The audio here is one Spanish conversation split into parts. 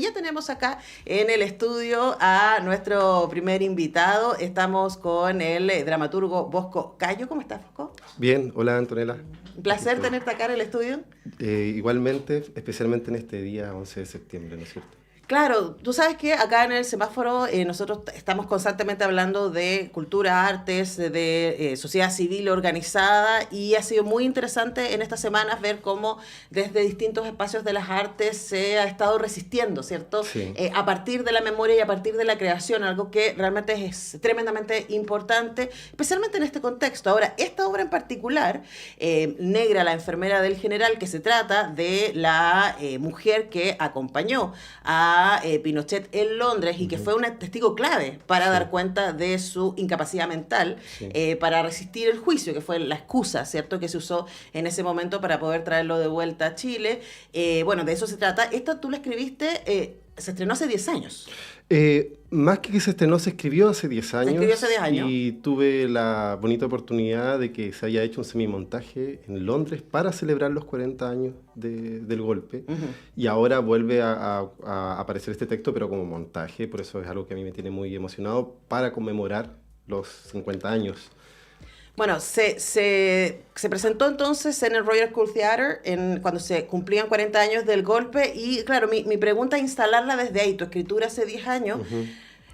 Ya tenemos acá en el estudio a nuestro primer invitado. Estamos con el dramaturgo Bosco Cayo. ¿Cómo estás, Bosco? Bien, hola Antonella. Un Aquí placer estoy. tenerte acá en el estudio. Igualmente, especialmente en este día 11 de septiembre, ¿no es cierto? Claro, tú sabes que acá en el semáforo nosotros estamos constantemente hablando de cultura, artes, de sociedad civil organizada y ha sido muy interesante en estas semanas ver cómo desde distintos espacios de las artes se ha estado resistiendo, ¿cierto? Sí. A partir de la memoria y a partir de la creación, algo que realmente es tremendamente importante, especialmente en este contexto. Ahora, esta obra en particular, Negra, la enfermera del general, que se trata de la mujer que acompañó a Pinochet en Londres y que Ujú. fue un testigo clave para Sí, dar cuenta de su incapacidad mental sí. para resistir el juicio, que fue la excusa, ¿cierto?, que se usó en ese momento para poder traerlo de vuelta a Chile. Bueno, de eso se trata. Esta tú la escribiste, se estrenó hace 10 años. Más que se estrenó, se escribió hace 10 Se escribió hace años 10 años. y tuve la bonita oportunidad de que se haya hecho un semimontaje en Londres para celebrar los 40 años del golpe. Ujú. Y ahora vuelve a aparecer este texto, pero como montaje, por eso es algo que a mí me tiene muy emocionado para conmemorar los 50 años. Bueno, se presentó entonces en el Royal Court Theatre cuando se cumplían 40 años del golpe y claro, mi pregunta es instalarla desde ahí, tu escritura hace 10 años. Ujú.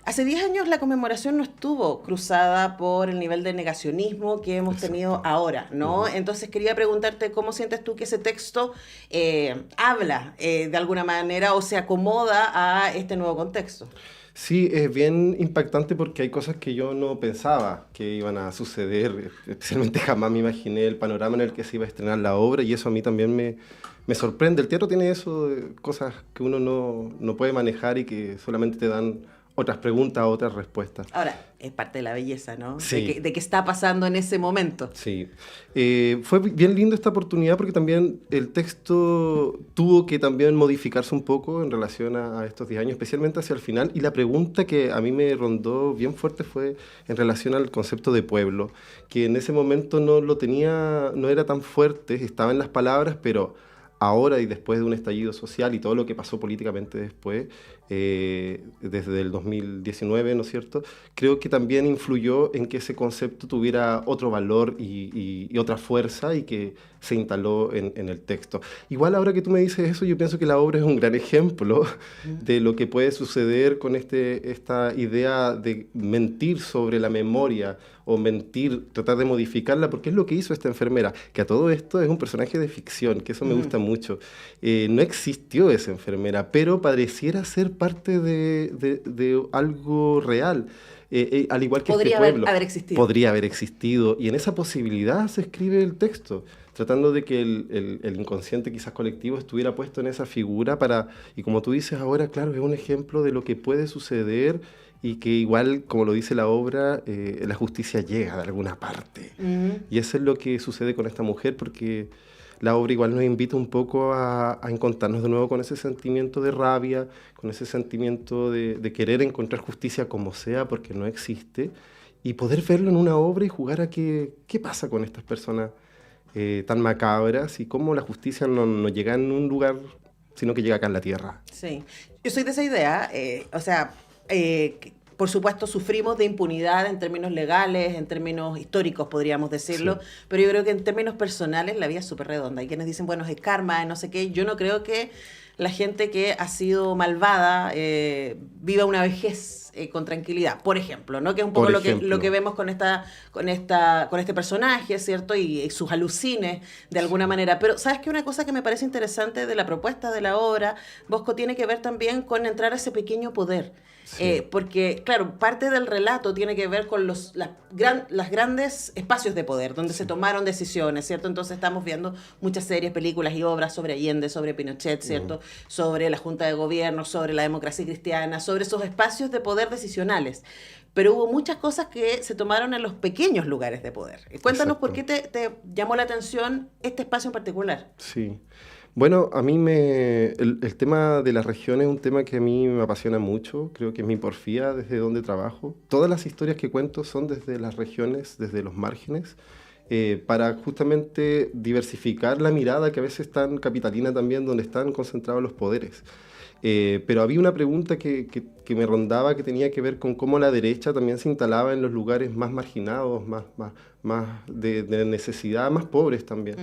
Hace 10 años la conmemoración no estuvo cruzada por el nivel de negacionismo que hemos tenido Exacto. ahora, ¿no? Ujú. Entonces quería preguntarte cómo sientes tú que ese texto habla de alguna manera o se acomoda a este nuevo contexto. Sí, es bien impactante porque hay cosas que yo no pensaba que iban a suceder, especialmente jamás me imaginé el panorama en el que se iba a estrenar la obra y eso a mí también me sorprende. El teatro tiene eso, cosas que uno no puede manejar y que solamente te dan otras preguntas, otras respuestas. Ahora, es parte de la belleza, ¿no? Sí. De qué está pasando en ese momento. Sí, fue bien lindo esta oportunidad porque también el texto tuvo que también modificarse un poco en relación a estos 10 años, especialmente hacia el final. Y la pregunta que a mí me rondó bien fuerte fue en relación al concepto de pueblo, que en ese momento no lo tenía, no era tan fuerte, estaba en las palabras, pero ahora y después de un estallido social y todo lo que pasó políticamente después, desde el 2019, ¿no es cierto? Creo que también influyó en que ese concepto tuviera otro valor y otra fuerza y que se instaló en el texto. Igual ahora que tú me dices eso, yo pienso que la obra es un gran ejemplo de lo que puede suceder con esta idea de mentir sobre la memoria o mentir, tratar de modificarla, porque es lo que hizo esta enfermera, que a todo esto es un personaje de ficción, que eso me gusta mucho. No existió esa enfermera, pero pareciera ser parte de algo real. Al igual que este Podría pueblo, haber existido. podría haber existido, y en esa posibilidad se escribe el texto, tratando de que el inconsciente quizás colectivo estuviera puesto en esa figura para, y como tú dices ahora, claro, es un ejemplo de lo que puede suceder y que igual, como lo dice la obra, la justicia llega de alguna parte. Ujú. Y eso es lo que sucede con esta mujer, porque la obra igual nos invita un poco a encontrarnos de nuevo con ese sentimiento de rabia, con ese sentimiento de querer encontrar justicia como sea, porque no existe, y poder verlo en una obra y jugar a qué pasa con estas personas tan macabras y cómo la justicia no llega en un lugar, sino que llega acá en la tierra. Sí, yo soy de esa idea, o sea, por supuesto sufrimos de impunidad en términos legales, en términos históricos podríamos decirlo, Sí. pero yo creo que en términos personales la vida es súper redonda. Hay quienes dicen, bueno, es karma, no sé qué, yo no creo que la gente que ha sido malvada viva una vejez con tranquilidad, por ejemplo, ¿no? Que es un poco Por lo que ejemplo. vemos con este personaje, ¿cierto? Y sus alucines de alguna Sí. manera. Pero, ¿sabes qué? Una cosa que me parece interesante de la propuesta de la obra, Bosco, tiene que ver también con entrar a ese pequeño poder. Sí. Porque, claro, parte del relato tiene que ver con las grandes espacios de poder, donde se Sí. tomaron decisiones, ¿cierto? Entonces estamos viendo muchas series, películas y obras sobre Allende, sobre Pinochet, Mm. ¿cierto? Sobre la Junta de Gobierno, sobre la democracia cristiana, sobre esos espacios de poder decisionales. Pero hubo muchas cosas que se tomaron en los pequeños lugares de poder. Cuéntanos por Exacto. qué te llamó la atención este espacio en particular. Sí. Bueno, a mí el tema de la región es un tema que a mí me apasiona mucho, creo que es mi porfía desde donde trabajo. Todas las historias que cuento son desde las regiones, desde los márgenes, para justamente diversificar la mirada que a veces es tan capitalina también, donde están concentrados los poderes. Pero había una pregunta que me rondaba que tenía que ver con cómo la derecha también se instalaba en los lugares más marginados, más de necesidad, más pobres también.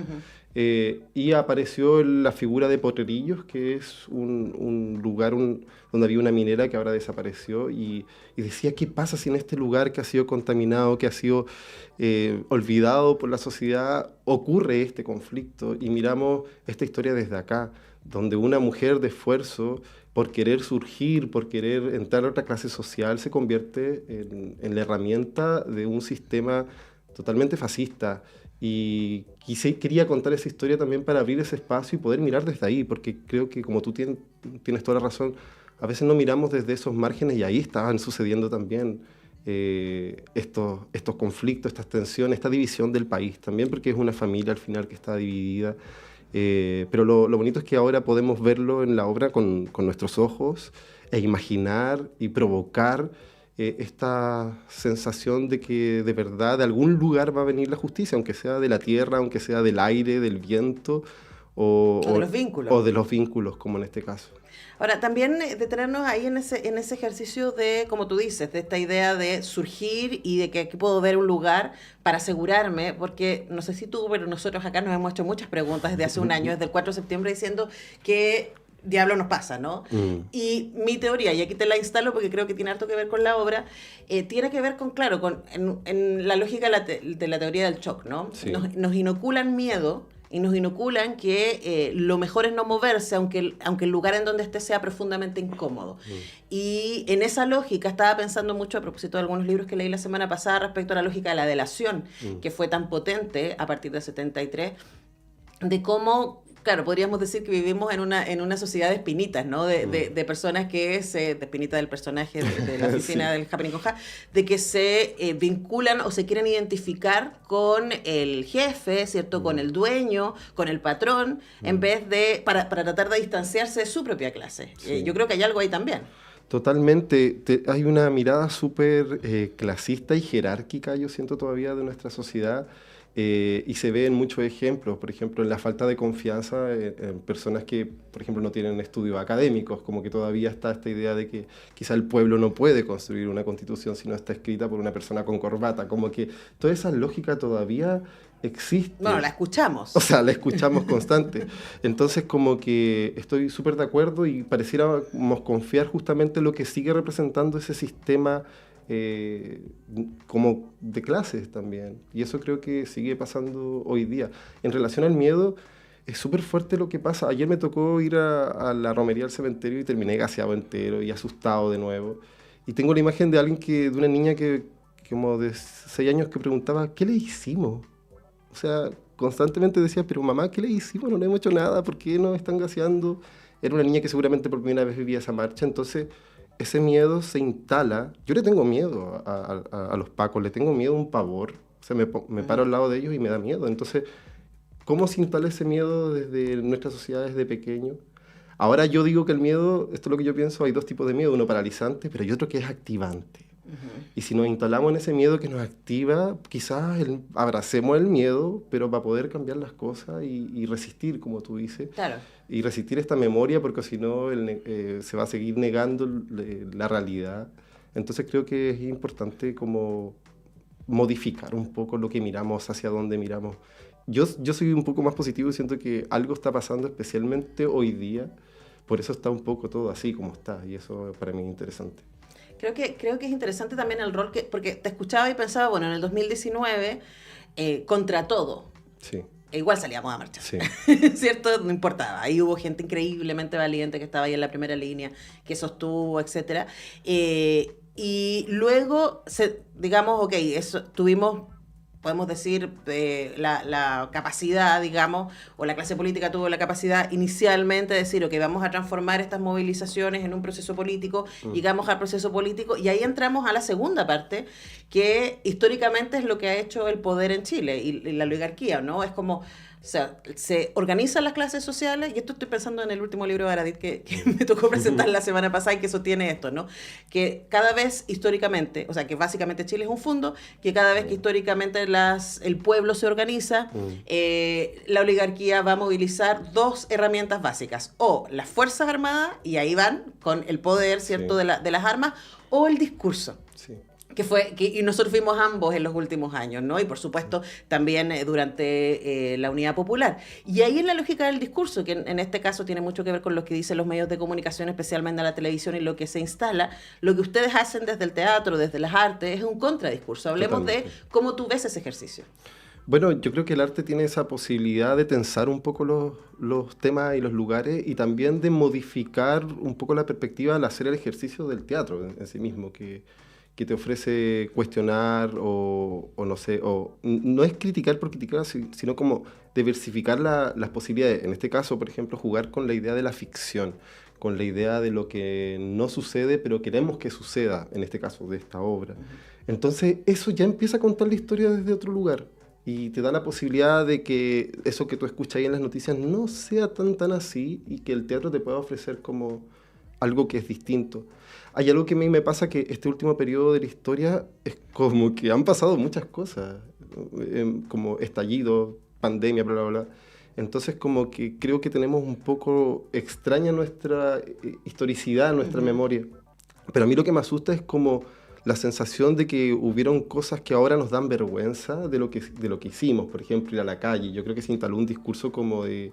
Y apareció la figura de Potrerillos, que es un lugar donde había una minera que ahora desapareció, y decía, ¿qué pasa si en este lugar que ha sido contaminado, que ha sido olvidado por la sociedad, ocurre este conflicto? Y miramos esta historia desde acá, donde una mujer de esfuerzo, por querer surgir, por querer entrar a otra clase social, se convierte en la herramienta de un sistema totalmente fascista. Y quería contar esa historia también para abrir ese espacio y poder mirar desde ahí, porque creo que, como tú tienes toda la razón, a veces no miramos desde esos márgenes, y ahí estaban sucediendo también estos conflictos, estas tensiones, esta división del país también, porque es una familia al final que está dividida. Pero lo bonito es que ahora podemos verlo en la obra con nuestros ojos e imaginar y provocar esta sensación de que de verdad de algún lugar va a venir la justicia, aunque sea de la tierra, aunque sea del aire, del viento o de los vínculos. O de los vínculos, como en este caso. Ahora, también detenernos ahí en ese ejercicio de, como tú dices, de esta idea de surgir y de que aquí puedo ver un lugar para asegurarme, porque no sé si tú, pero nosotros acá nos hemos hecho muchas preguntas desde hace un año, desde el 4 de septiembre, diciendo que diablo nos pasa, ¿no? Y mi teoría, y aquí te la instalo porque creo que tiene harto que ver con la obra, tiene que ver con, claro, en la lógica de la teoría del shock, ¿no? Sí. Nos inoculan miedo y nos inoculan que lo mejor es no moverse, aunque el lugar en donde esté sea profundamente incómodo. Y en esa lógica estaba pensando mucho a propósito de algunos libros que leí la semana pasada respecto a la lógica de la delación, que fue tan potente a partir de 73, de cómo, claro, podríamos decir que vivimos en una sociedad de espinitas, ¿no? De personas que de espinita del personaje de la oficina del Happening con Ja, de que se vinculan o se quieren identificar con el jefe, ¿cierto? Con el dueño, con el patrón, en vez de, para tratar de distanciarse de su propia clase. Sí. Yo creo que hay algo ahí también. Totalmente. Hay una mirada súper clasista y jerárquica, yo siento todavía, de nuestra sociedad. Y se ve en muchos ejemplos, por ejemplo, en la falta de confianza en personas que, por ejemplo, no tienen estudios académicos, como que todavía está esta idea de que quizá el pueblo no puede construir una constitución si no está escrita por una persona con corbata, como que toda esa lógica todavía existe. Bueno, la escuchamos. O sea, la escuchamos constante. Entonces, como que estoy súper de acuerdo y pareciéramos confiar justamente en lo que sigue representando ese sistema como de clases también. Y eso creo que sigue pasando hoy día. En relación al miedo, es súper fuerte lo que pasa. Ayer me tocó ir a la romería del cementerio y terminé gaseado entero y asustado de nuevo. Y tengo la imagen de una niña que como de 6 años que preguntaba, ¿qué le hicimos? O sea, constantemente decía, pero mamá, ¿qué le hicimos? No le hemos hecho nada, ¿por qué nos están gaseando? Era una niña que seguramente por primera vez vivía esa marcha, entonces ese miedo se instala. Yo le tengo miedo a los pacos, le tengo miedo, un pavor. O sea, me paro al lado de ellos y me da miedo. Entonces, ¿cómo se instala ese miedo desde nuestra sociedad desde pequeño? Ahora yo digo que el miedo, esto es lo que yo pienso, hay 2 tipos de miedo, uno paralizante, pero hay otro que es activante. Y si nos instalamos en ese miedo que nos activa, quizás abracemos el miedo, pero para poder cambiar las cosas y resistir, como tú dices. Claro. Y resistir esta memoria, porque si no se va a seguir negando la realidad. Entonces creo que es importante como modificar un poco lo que miramos, hacia dónde miramos. Yo soy un poco más positivo y siento que algo está pasando, especialmente hoy día. Por eso está un poco todo así como está, y eso para mí es interesante. Creo que es interesante también el rol porque te escuchaba y pensaba, bueno, en el 2019, contra todo. Sí. Igual salíamos a marchar, Sí. ¿cierto? No importaba. Ahí hubo gente increíblemente valiente que estaba ahí en la primera línea, que sostuvo, etcétera. Y luego, digamos, ok, podemos decir, la capacidad, digamos, o la clase política tuvo la capacidad inicialmente de decir, ok, vamos a transformar estas movilizaciones en un proceso político, llegamos al proceso político, y ahí entramos a la segunda parte, que históricamente es lo que ha hecho el poder en Chile y la oligarquía, ¿no? Es como, O sea, se organizan las clases sociales, y esto estoy pensando en el último libro de Baradit que me tocó presentar la semana pasada y que sostiene esto, ¿no? Que cada vez históricamente, o sea, que básicamente Chile es un fondo, que cada vez que históricamente el pueblo se organiza, la oligarquía va a movilizar dos herramientas básicas, o las Fuerzas Armadas, y ahí van con el poder, ¿cierto?, Sí. de las armas, o el discurso. Sí. Y nosotros fuimos ambos en los últimos años, ¿no? Y por supuesto también durante la Unidad Popular. Y ahí en la lógica del discurso, que en este caso tiene mucho que ver con lo que dicen los medios de comunicación, especialmente la televisión y lo que se instala, lo que ustedes hacen desde el teatro, desde las artes, es un contradiscurso. Hablemos Totalmente. de cómo tú ves ese ejercicio. Bueno, yo creo que el arte tiene esa posibilidad de tensar un poco los temas y los lugares y también de modificar un poco la perspectiva al hacer el ejercicio del teatro en sí mismo, que te ofrece cuestionar o no sé, no es criticar por criticar, sino como diversificar las posibilidades. En este caso, por ejemplo, jugar con la idea de la ficción, con la idea de lo que no sucede, pero queremos que suceda, en este caso, de esta obra. Entonces, eso ya empieza a contar la historia desde otro lugar. Y te da la posibilidad de que eso que tú escuchas ahí en las noticias no sea tan así y que el teatro te pueda ofrecer como algo que es distinto. Hay algo que a mí me pasa que este último periodo de la historia es como que han pasado muchas cosas, como estallido, pandemia, bla, bla, bla. Entonces como que creo que tenemos un poco extraña nuestra historicidad, nuestra memoria. Pero a mí lo que me asusta es como la sensación de que hubieron cosas que ahora nos dan vergüenza de lo que hicimos. Por ejemplo, ir a la calle. Yo creo que se instaló un discurso como de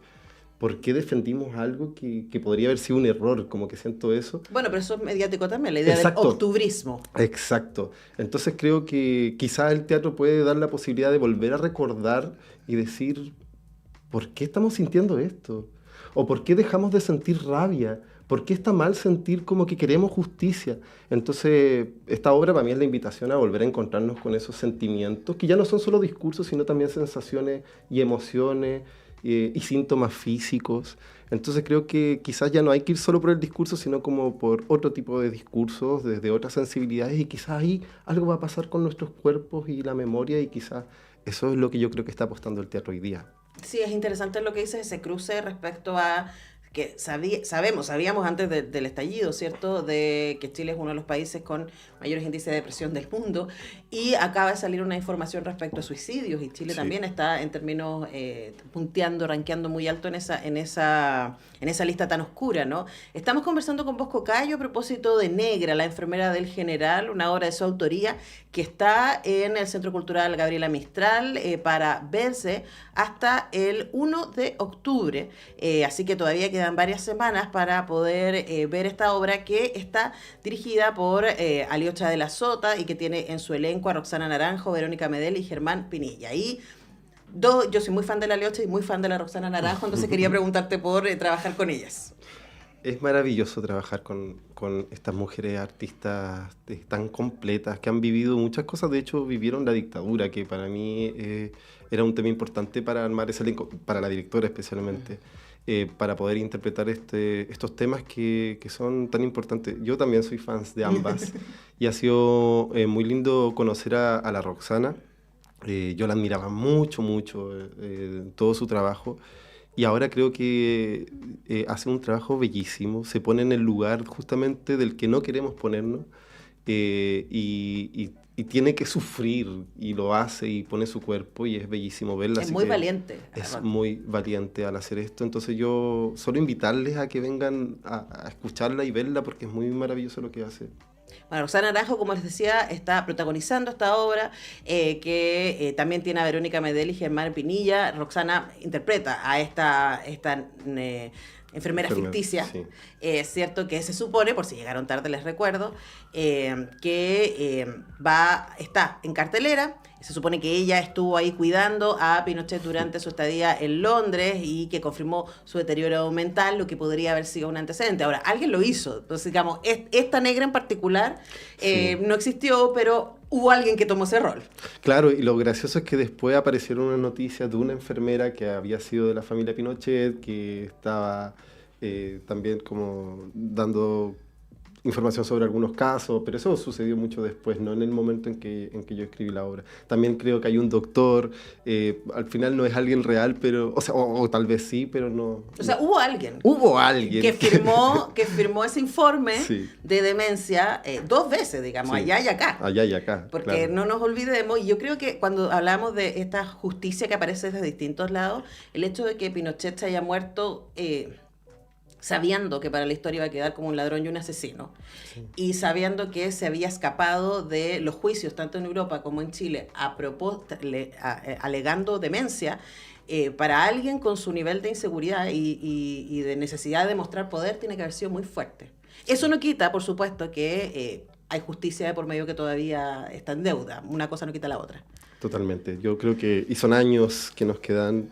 ¿por qué defendimos algo que podría haber sido un error? Como que siento eso. Bueno, pero eso es mediático también, la idea Exacto. del octubrismo. Exacto. Entonces creo que quizás el teatro puede dar la posibilidad de volver a recordar y decir, ¿por qué estamos sintiendo esto? ¿O por qué dejamos de sentir rabia? ¿Por qué está mal sentir como que queremos justicia? Entonces, esta obra para mí es la invitación a volver a encontrarnos con esos sentimientos, que ya no son solo discursos, sino también sensaciones y emociones y síntomas físicos. Entonces creo que quizás ya no hay que ir solo por el discurso, sino como por otro tipo de discursos, desde otras sensibilidades, y quizás ahí algo va a pasar con nuestros cuerpos y la memoria, y quizás eso es lo que yo creo que está apostando el teatro hoy día. Sí, es interesante lo que dices, ese cruce respecto a que sabíamos antes del estallido, ¿cierto?, de que Chile es uno de los países con mayores índices de depresión del mundo, y acaba de salir una información respecto a suicidios, y Chile Sí. también está en términos punteando, rankeando muy alto en esa lista tan oscura, ¿no? Estamos conversando con Bosco Cayo a propósito de Negra, la enfermera del general, una obra de su autoría que está en el Centro Cultural Gabriela Mistral para verse hasta el 1 de octubre, así que todavía quedan varias semanas para poder ver esta obra, que está dirigida por Aliocha de la Sota y que tiene en su elenco a Roxana Naranjo, Verónica Medel y Germán Pinilla. Y yo soy muy fan de la Aliocha y muy fan de la Roxana Naranjo, entonces quería preguntarte por trabajar con ellas. Es maravilloso trabajar con estas mujeres artistas tan completas, que han vivido muchas cosas. De hecho, vivieron la dictadura, que para mí era un tema importante para armar ese elenco, para la directora especialmente, para poder interpretar estos temas que son tan importantes. Yo también soy fan de ambas y ha sido muy lindo conocer a la Roxana. Yo la admiraba mucho todo su trabajo. Y ahora creo que hace un trabajo bellísimo, se pone en el lugar justamente del que no queremos ponernos, y tiene que sufrir, y lo hace y pone su cuerpo, y es bellísimo verla. Es así muy que valiente. es muy valiente al hacer esto. Entonces yo solo invitarles a que vengan a escucharla y verla, porque es muy maravilloso lo que hace. Bueno, Roxana Naranjo, como les decía, está protagonizando esta obra, que también tiene a Verónica Medel y Germán Pinilla. Roxana interpreta a esta enfermera ficticia, sí. cierto, que se supone, por si llegaron tarde les recuerdo, que está en cartelera. Se supone que ella estuvo ahí cuidando a Pinochet durante su estadía en Londres y que confirmó su deterioro mental, lo que podría haber sido un antecedente. Ahora, alguien lo hizo. Entonces, digamos, esta negra en particular Sí. no existió, pero hubo alguien que tomó ese rol. Claro, y lo gracioso es que después aparecieron unas noticias de una enfermera que había sido de la familia Pinochet, que estaba también como dando información sobre algunos casos, pero eso sucedió mucho después, no en el momento en que yo escribí la obra. También creo que hay un doctor, al final no es alguien real, pero, o sea, o tal vez sí, pero no. O sea, hubo alguien. Hubo alguien. Que firmó ese informe Sí. de demencia 2 veces, digamos, Sí. allá y acá. Allá y acá. Porque claro. no nos olvidemos, y yo creo que cuando hablamos de esta justicia que aparece desde distintos lados, el hecho de que Pinochet se haya muerto sabiendo que para la historia iba a quedar como un ladrón y un asesino, Sí. y sabiendo que se había escapado de los juicios, tanto en Europa como en Chile, alegando demencia, para alguien con su nivel de inseguridad y de necesidad de demostrar poder, tiene que haber sido muy fuerte. Eso no quita, por supuesto, que hay justicia de por medio que todavía está en deuda. Una cosa no quita la otra. Totalmente. Yo creo que, y son años que nos quedan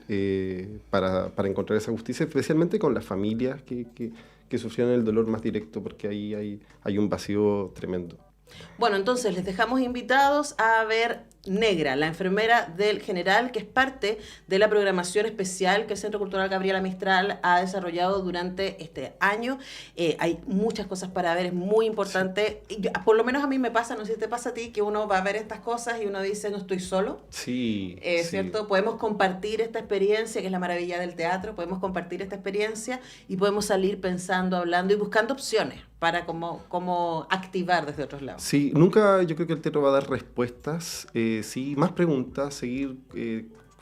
para encontrar esa justicia, especialmente con las familias que sufrieron el dolor más directo, porque ahí hay un vacío tremendo. Bueno, entonces les dejamos invitados a ver Negra, la enfermera del general, que es parte de la programación especial que el Centro Cultural Gabriela Mistral ha desarrollado durante este año. Hay muchas cosas para ver, es muy importante. Sí. Por lo menos a mí me pasa, no sé si te pasa a ti, que uno va a ver estas cosas y uno dice, no estoy solo. Sí. ¿Cierto? Sí. Podemos compartir esta experiencia, que es la maravilla del teatro, podemos compartir esta experiencia y podemos salir pensando, hablando y buscando opciones para cómo activar desde otros lados. Sí, nunca yo creo que el teatro va a dar respuestas, sí, más preguntas, seguir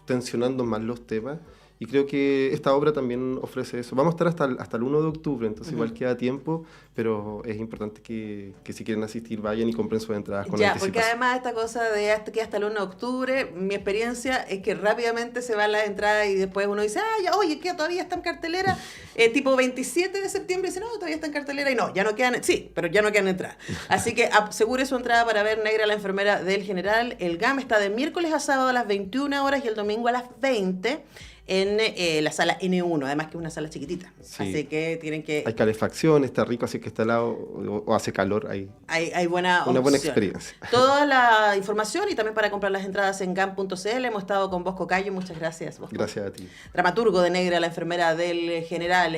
tensionando más los temas. Y creo que esta obra también ofrece eso. Vamos a estar hasta el 1 de octubre, entonces igual queda tiempo, pero es importante que si quieren asistir vayan y compren sus entradas con Ya, anticipación. porque además esta cosa de que hasta el 1 de octubre, mi experiencia es que rápidamente se van las entradas y después uno dice, ya, oye, ¿qué? ¿Todavía está en cartelera? Tipo 27 de septiembre, dice, no, todavía está en cartelera y no, ya no quedan, sí, pero ya no quedan entradas. Así que asegure su entrada para ver Negra, la enfermera del general. El GAM está de miércoles a sábado a las 21 horas y el domingo a las 20 en la sala N1, además que es una sala chiquitita. Sí. Así que tienen que... Hay calefacción, está rico, así que está helado o hace calor ahí. Hay buena Una buena opción. experiencia. Toda la información y también para comprar las entradas en gam.cl. Hemos estado con Bosco Cayo, muchas gracias, Bosco. Gracias a ti. Dramaturgo de Negra, la enfermera del general.